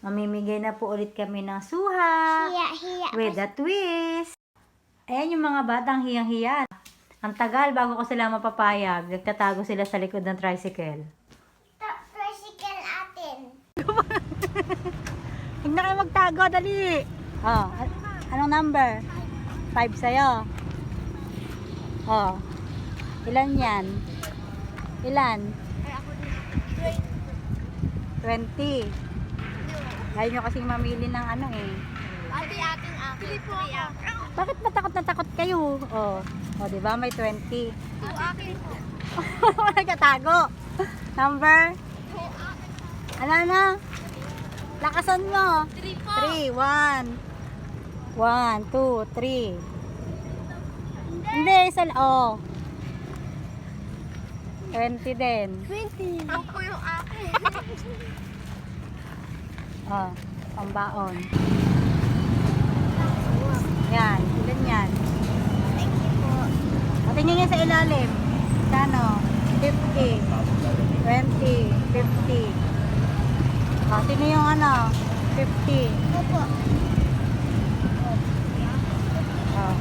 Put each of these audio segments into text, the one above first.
Mamimigay na po ulit kami ng suha. Hiya. With a twist. Ayan yung mga batang hiyang-hiya. Ang tagal bago ko sila mapapayag. Nagtatago sila sa likod ng tricycle. Tricycle atin. Huwag na kayo magtago, dali. Oh, anong number? 5 sa'yo. Oh, ilan yan? Ilan? 20. Ayaw nyo kasing mamili ng ano eh. Ate, akin. Po ako. Bakit matakot na takot kayo? Oh, oh, di ba may 20. Akin po. Nagkatago. Number? Ano? Lakasan mo. 3 po. 3, 1. 1, 2, 3. Hindi, isa oh. 20 din. 20. Ako po yung akin. Oh, pambaon. Yan, ilan yan? Thank you po. Patingin niya sa ilalim. Kano? 50. 20. 50. Oh, sino yung ano? 50. Opo. Oh,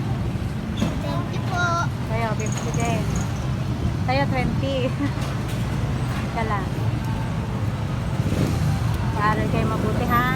Thank you po. sa'yo, 50 din. Sa'yo, 20. Ika lang. Paaral kayo mabuti, ha?